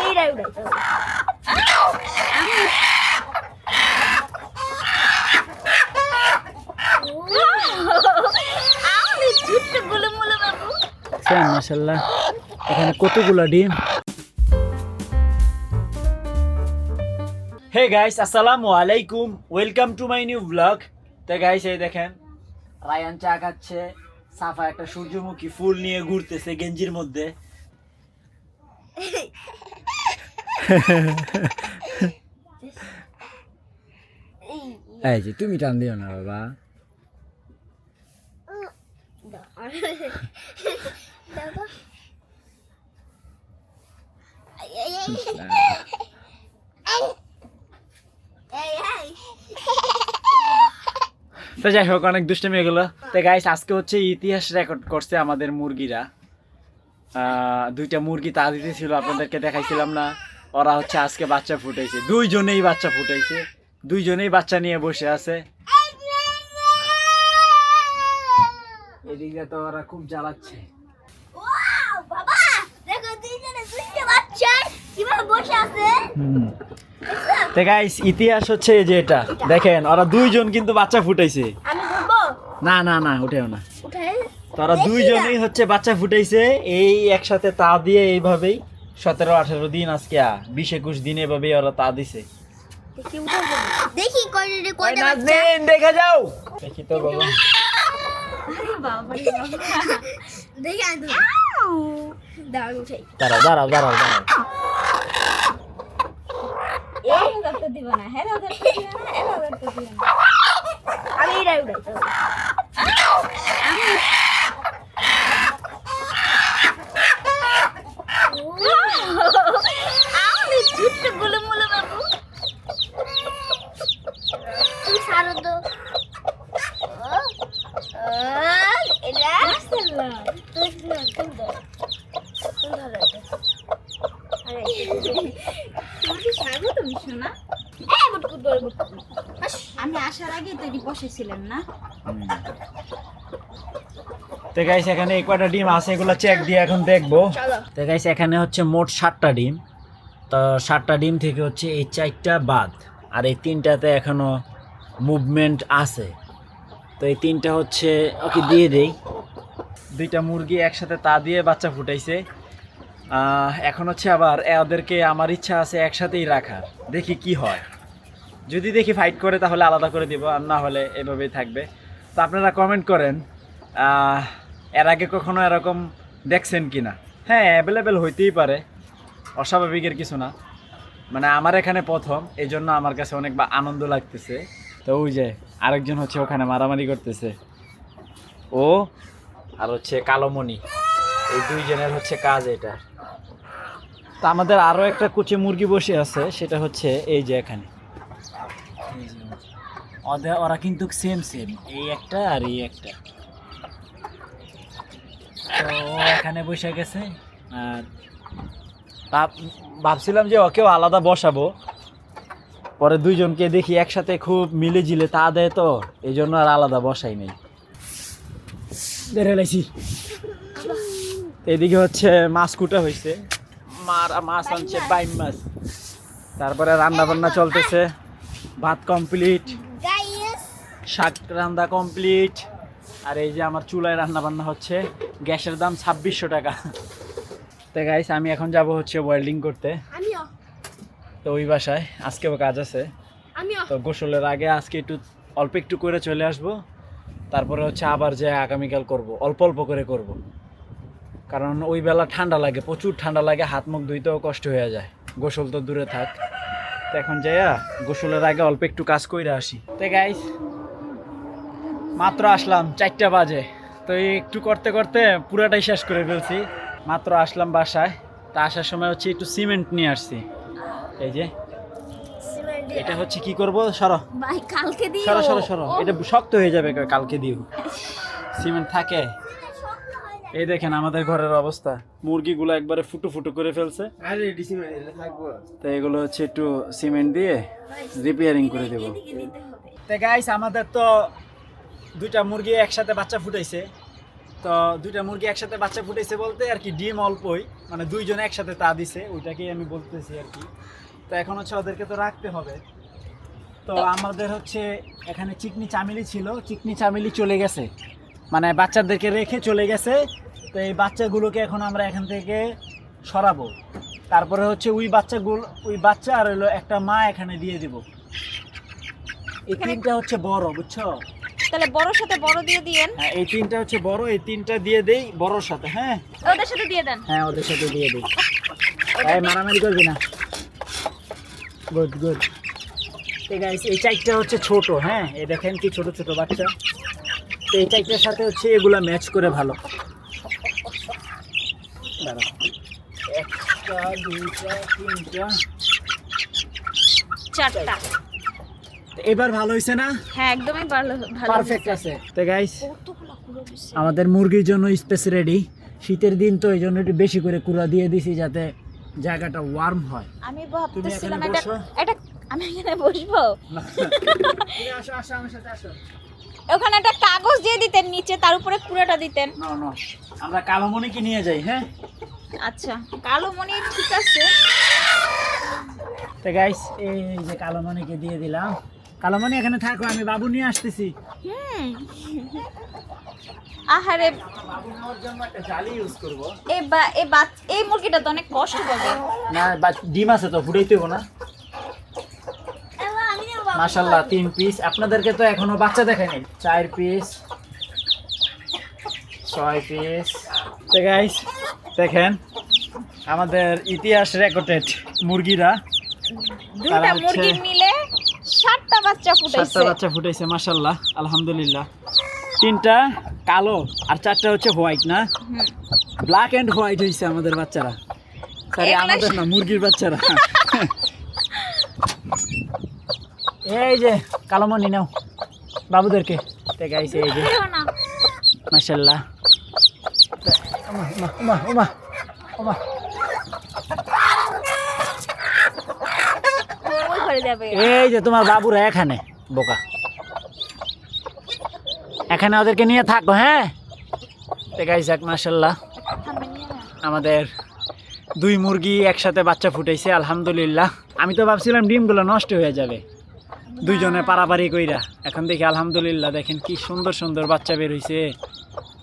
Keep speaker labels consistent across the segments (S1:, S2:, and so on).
S1: এইটাই উঠাইতে হবে। আমি ছোট্ট গোলুমোলু বাবু।
S2: মাশাআল্লাহ, এখানে কতগুলো ডিম। হে গাইস, আসসালামু আলাইকুম, welcome to my new blog. তো গাইস, এই দেখেন রায়ান চা খাচ্ছে, সাফা একটা সূর্যমুখী ফুল নিয়ে ঘুরতেছে গেঞ্জির মধ্যে। এই যে তুমি টান দিও না বাবা। তো যাই হোক, অনেক দুষ্টমি এগুলো। তো গাইস, আজকে হচ্ছে ইতিহাস রেকর্ড করছে আমাদের মুরগিরা। দুইটা মুরগি তা দিতেছিল, আপনাদেরকে দেখাইছিলাম না? ওরা হচ্ছে আজকে বাচ্চা ফুটাইছে, দুইজনেই বাচ্চা ফুটাইছে, দুইজনেই বাচ্চা নিয়ে বসে আছে। এদিকে তো ওরা খুব জ্বালাচ্ছে।
S1: বাবা দেখো দুইজনে দুইটা বাচ্চা কিভাবে বসে আছে।
S2: তো গাইস, ইতিহাস হচ্ছে যে এটা দেখেন, ওরা দুইজন কিন্তু বাচ্চা ফুটাইছে।
S1: আমি বলবো
S2: না না না, উঠেও না।
S1: উঠাই
S2: তারা দুইজনেই হচ্ছে বাচ্চা ফুটাইছে, এই একসাথে তা দিয়ে এইভাবেই 17-18 দিন, আজকে 20-21 দিন এভাবেই ওরা তা দিছে।
S1: দেখি উঠাবো, দেখি কয়টা
S2: ওই
S1: বাচ্চা।
S2: নাজনীন, দেখা যাও, দেখি তো বাবা।
S1: বাবা দেখি আমি দাঁড় উঠাই।
S2: দাঁড়াও দাঁড়াও দাঁড়াও দাঁড়াও।
S1: এই ধরতে দিব না, হ্যাঁ ধরতে দিব না, এলো ধরতে দিব না। আমি এইটাই উঠাইতে হবে। আমি ছোট্ট গোলুমোলু বাবু। তুমি সারো তো। এটা
S3: আমি আসার আগে তৈরি বসেছিলেন না?
S2: তো গাইস, এখানে এই কয়টা ডিম আছে এগুলো চেক দিয়ে এখন দেখবো।
S1: চলো।
S2: তো গাইস, এখানে হচ্ছে মোট 7টা ডিম। তো 7টা ডিম থেকে হচ্ছে এই 4টা বাদ, আর এই 3টাতে এখনো মুভমেন্ট আছে। তো এই 3টা হচ্ছে ওকে দিয়ে দেই। 2টা মুরগি একসাথে তা দিয়ে বাচ্চা ফুটাইছে। এখন হচ্ছে আবার ওদেরকে আমার ইচ্ছা আছে একসাথেই রাখার, দেখি কি হয়। যদি দেখি ফাইট করে তাহলে আলাদা করে দিব, আর না হলে এভাবেই থাকবে। তো আপনারা কমেন্ট করেন এর আগে কখনো এরকম দেখছেন কি না। হ্যাঁ, অ্যাভেলেবেল হইতেই পারে, অস্বাভাবিকের কিছু না। মানে আমার এখানে প্রথম, এই জন্য আমার কাছে অনেক আনন্দ লাগতেছে। তো ওই যে আরেকজন হচ্ছে ওখানে মারামারি করতেছে, ও আর হচ্ছে কালোমণি, এই দুইজনের হচ্ছে কাজ এটা। তা আমাদের আরও একটা কুচি মুরগি বসে আছে, সেটা হচ্ছে এই যে এখানে। ওরা কিন্তু সেম সেম, এই একটা আর এই একটা। তো ও এখানে বসে গেছে, আর ভাবছিলাম যে ওকেও আলাদা বসাবো, পরে দুইজনকে দেখি একসাথে খুব মিলে জিলে তা দেয়, তো এই জন্য আর আলাদা বসাই নেই। বেরেলাইছি। এদিকে হচ্ছে মাছ কুটা হয়েছে, মাছ আনছে বাইম মাছ। তারপরে রান্না বান্না চলতেছে, ভাত কমপ্লিট, শাক রান্না কমপ্লিট, আর এই যে আমার চুলায় রান্না বান্না হচ্ছে। গ্যাসের দাম 2600 টাকা। তো গাইস, আমি এখন যাব হচ্ছে ওয়েল্ডিং করতে।
S1: আমিও
S2: তো ওই বাসায় আজকেও কাজ আছে।
S1: আমিও
S2: তো গোসলের আগে আজকে অল্প একটু করে চলে আসব, তারপরে হচ্ছে আবার যে আগামীকাল করব, অল্প অল্প করে করব। কারণ ওই বেলা ঠান্ডা লাগে, প্রচুর ঠান্ডা লাগে, হাত মুখ ধুইতেও কষ্ট হয়ে যায়, গোসল তো দূরে থাক। তো এখন যাইয়া গোসলের আগে অল্প একটু কাজ করে আসি। তো গাইস, মাত্র আসলাম, 4টা বাজে। তো একটু করতে করতে পুরাটাই শেষ করে ফেলছি। মাত্র আসলাম বাসায়, তা আসার সময় হচ্ছে একটু সিমেন্ট নিয়ে আসছি। এই যে এটা হচ্ছে কি করব, সরো
S1: ভাই কালকে দিও।
S2: সরো সরো সরো, এটা শক্ত হয়ে যাবে কালকে দিও। সিমেন্ট থাকে। এই দেখেন আমাদের ঘরের অবস্থা, মুরগিগুলো একবারে ফুটো ফুটো করে ফেলছে। তো এগুলো হচ্ছে একটু সিমেন্ট দিয়ে রিপেয়ারিং করে দেবো। তো গাইস, আমাদের তো 2টা মুরগি একসাথে বাচ্চা ফুটাইছে। তো দুইটা মুরগি একসাথে বাচ্চা ফুটেছে বলতে আর কি, ডিম অল্পই, মানে দুইজন একসাথে তা দিছে, ওইটাকেই আমি বলতেছি আর কি। তো এখন হচ্ছে ওদেরকে তো রাখতে হবে। তো আমাদের হচ্ছে এখানে চিকনি চামেলি ছিল, চিকনি চামেলি চলে গেছে, মানে বাচ্চাদেরকে রেখে চলে গেছে। তো এই বাচ্চাগুলোকে এখন আমরা এখান থেকে সরাবো। তারপরে হচ্ছে ওই বাচ্চা আর হলো একটা মা এখানে দিয়ে দিব। এই তিনটা হচ্ছে বড়, বুঝছো?
S1: তাহলে বড়র সাথে বড় দিয়ে দিয়েন।
S2: হ্যাঁ, এই তিনটা হচ্ছে বড়, এই তিনটা দিয়ে দেই বড়র সাথে। হ্যাঁ
S1: ওদের সাথে দিয়ে দেন।
S2: হ্যাঁ, ওদের সাথে দিয়ে দিই। এই মারামারি করবি না। Good good. এই গাইস, এই চারটা হচ্ছে ছোট। হ্যাঁ, এই দেখেন কি ছোট ছোট বাচ্চা। তো এই চারটার সাথে হচ্ছে এগুলা ম্যাচ করে ভালো। দাঁড়াও, একটা দুইটা তিনটা
S1: চারটা।
S2: এবার ভালো হয়েছে না?
S1: হ্যাঁ, একদমই ভালো ভালো।
S2: পারফেক্ট আছে। তো গাইস,
S1: কতগুলো কুড়ো দিছে।
S2: আমাদের মুরগির জন্য স্পেস রেডি। শীতের দিন তো এই জন্য একটু বেশি করে কুড়া দিয়ে দিছি যাতে জায়গাটা ওয়ার্ম হয়।
S1: আমি
S2: তুমি
S1: ভাবতেছিলাম
S2: এখানে
S1: এটা
S2: বসো।
S1: এটা আমি এখানে বসবো।
S2: তুমি আসো আসো আমার সাথে আসো।
S1: ওখানে একটা কাগজ দিয়ে দিতেন নিচে, তার উপরে কুড়াটা দিতেন।
S2: না না, আমরা কালোমণিকে নিয়ে যাই। হ্যাঁ,
S1: আচ্ছা, কালো মনি ঠিক আছে।
S2: তো গাইস, এই যে কালোমণিকে দিয়ে দিলাম। কালোমণি এখানে থাকো, আমি বাবু নিয়ে আসতেছি।
S1: আহারে,
S2: বাবু নেওয়ার জন্য একটা জালি ইউজ করব।
S1: এই মুরগিটা তো অনেক কষ্ট পাবে।
S2: না, ডিম আছে তো, ফুটাইতে হবে না। মাশাআল্লাহ, 3 পিস। আপনাদেরকে তো এখনো বাচ্চা দেখায়নি। 4 পিস, 6 পিস। তো গাইস দেখেন, আমাদের ইতিহাস রেকর্ডেড মুরগিরা
S1: দুইটা মুরগি মিলে 7টা বাচ্চা
S2: 7টা
S1: ফুটাইছে।
S2: বাচ্চা ফুটাইছে মাশাআল্লাহ, আলহামদুলিল্লাহ। 3টা কালো আর 4টা হচ্ছে হোয়াইট। না, ব্ল্যাক এন্ড হোয়াইট হইছে আমাদের বাচ্চারা। সরি,
S1: এগুলা
S2: আমাদের না, মুরগির বাচ্চারা। এই যে কালোমণি নাও বাবুদেরকে। ঠিক আছে, এই যে
S1: দিও না।
S2: মাশাআল্লাহ। ওমা ওমা ওমা ওমা।
S1: ওই ঘরে যাবে।
S2: এই যে তোমার বাবুরা এখানে, বোকা। এখানে ওদেরকে নিয়ে থাকো। হ্যাঁ, ঠিক আছে, মাশাআল্লাহ। আমাদের 2 মুরগি একসাথে বাচ্চা ফুটাইছে, আলহামদুলিল্লাহ। আমি তো ভাবছিলাম ডিমগুলো নষ্ট হয়ে যাবে, দুইজনে পারাপারি কইরা। এখন দেখি আলহামদুলিল্লাহ, দেখেন কি সুন্দর সুন্দর বাচ্চা বের হইছে,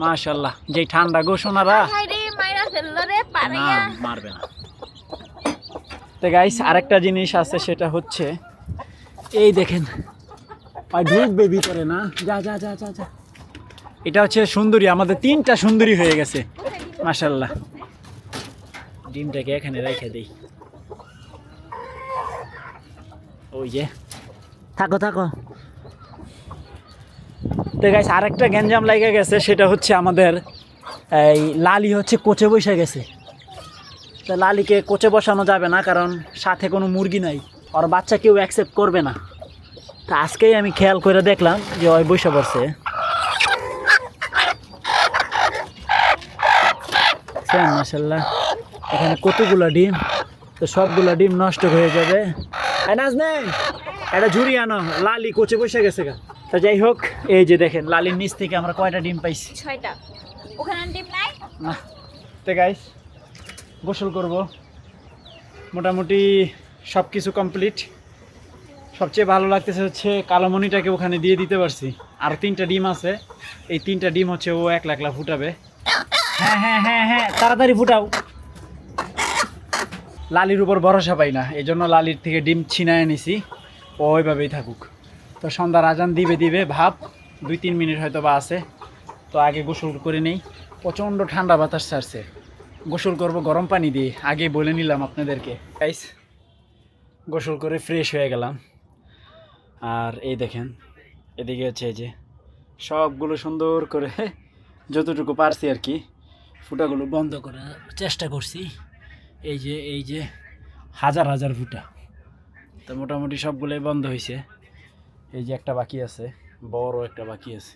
S2: মাশাআল্লাহ। যেই ঠান্ডা গো সোনারা।
S1: হায়রে, মাইরা ফেললো রে,
S2: না,
S1: পারিয়া।
S2: মারবে না। তো গাইস, আরেকটা জিনিস আছে, সেটা হচ্ছে এই দেখেন, ঢুকবে ভিতরে না। যা যা যা যা যা। এটা হচ্ছে সুন্দরী, আমাদের 3টা সুন্দরী হয়ে গেছে মাশাআল্লাহ। ডিমটাকে এখানে রেখে দেই। ওই যে, থাকো থাকো। তো গাইস, আরেকটা গ্যাঞ্জাম লাগে গেছে, সেটা হচ্ছে আমাদের এই লালি হচ্ছে কোচে বসে গেছে। তো লালিকে কোচে বসানো যাবে না, কারণ সাথে কোনো মুরগি নাই, ওর বাচ্চা কেউ অ্যাকসেপ্ট করবে না। তো আজকেই আমি খেয়াল করে দেখলাম যে ওই বসে পড়ছে। মাশাআল্লাহ, এখানে কতগুলো ডিম, তো সবগুলো ডিম নষ্ট হয়ে যাবে। এটা ঝুড়ি আনো, লালি কোচে বসে গেছে গা। তো যাই হোক, এই যে দেখেন লালির নিচ থেকে আমরা কয়টা ডিম পাইছি।
S1: 6টা। ওখানে ডিম নাই।
S2: না। তো গাইস, গোসল করব, মোটামুটি সব কিছু কমপ্লিট। সবচেয়ে ভালো লাগতেছে হচ্ছে কালোমণিটাকে ওখানে দিয়ে দিতে পারছি। আর 3টা ডিম আছে, এই 3টা ডিম হচ্ছে ও একলা একলা ফুটাবে। হ্যাঁ হ্যাঁ হ্যাঁ হ্যাঁ, তাড়াতাড়ি ফুটাও। লালির উপর ভরসা পাই না, এই জন্য লালির থেকে ডিম ছিনায় নিছি, ও ওইভাবেই থাকুক। তো সন্ধ্যার আজান দিবে ভাব, 2-3 মিনিট হয়তো বা আছে। তো আগে গোসল করে নেই, প্রচণ্ড ঠান্ডা বাতাস ছাড়ছে। গোসল করব গরম পানি দিয়ে, আগে বলে নিলাম আপনাদেরকে। গাইস, গোসল করে ফ্রেশ হয়ে গেলাম। আর এই দেখেন, এদিকে হচ্ছে এই যে সবগুলো সুন্দর করে যতটুকু পারছি আর কি ফুটাগুলো বন্ধ করার চেষ্টা করছি। এই যে হাজার হাজার ফুটা, তো মোটামুটি সবগুলোই বন্ধ হয়েছে। এই যে একটা বাকি আছে, বড় একটা বাকি আছে,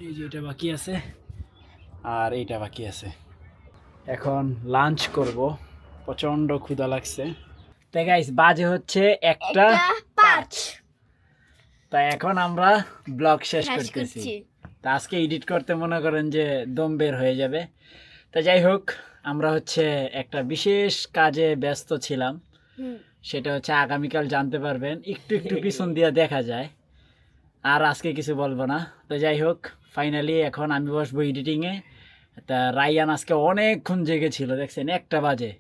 S2: এই যে এটা বাকি আছে, আর এইটা বাকি আছে। এখন লাঞ্চ করব, প্রচণ্ড ক্ষুধা লাগছে। তো গাইস, বাজে হচ্ছে 1টা 5। তাই এখন আমরা ব্লগ শেষ করতেছি। তা আজকে এডিট করতে মনে করেন যে দম বের হয়ে যাবে। তা যাই হোক, আমরা হচ্ছে একটা বিশেষ কাজে ব্যস্ত ছিলাম, সেটা হচ্ছে আগামীকাল জানতে পারবেন, একটু একটু পিছন দিয়ে দেখা যায়। আর আজকে কিছু বলবো না। তো যাই হোক, ফাইনালি এখন আমি বসবো এডিটিংয়ে। তা রাইয়ান আজকে অনেকক্ষণ জেগেছিল, দেখছেন 1টা বাজে,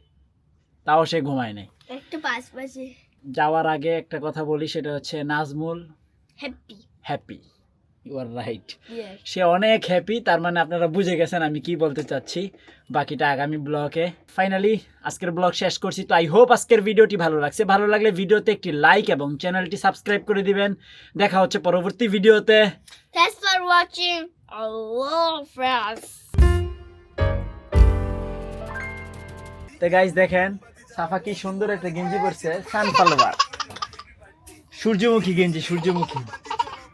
S2: তাও সে ঘুমায় নাই।
S3: 1:05 বাজে।
S2: যাওয়ার আগে একটা কথা বলি, সেটা হচ্ছে Nazmul Happy, you are right, সে অনেক হ্যাপি। তার মানে আপনারা বুঝে গেছেন আমি কি বলতে চাচ্ছি। বাকিটা আগামী ব্লগে। ফাইনালি আজকের ব্লগ শেষ করছি। তো আই হোপ আজকের ভিডিওটি ভালো লাগছে। ভালো লাগলে ভিডিওতে একটি লাইক এবং চ্যানেলটি সাবস্ক্রাইব করে দিবেন। দেখা হচ্ছে পরবর্তী ভিডিওতে।
S3: Thanks for watching. Allah Hafiz.
S2: তো গাইস দেখেন, সাফা কি সুন্দর একটা গেঞ্জি পরছে, সানফ্লাওয়ার, সূর্যমুখী গেঞ্জি, সূর্যমুখী।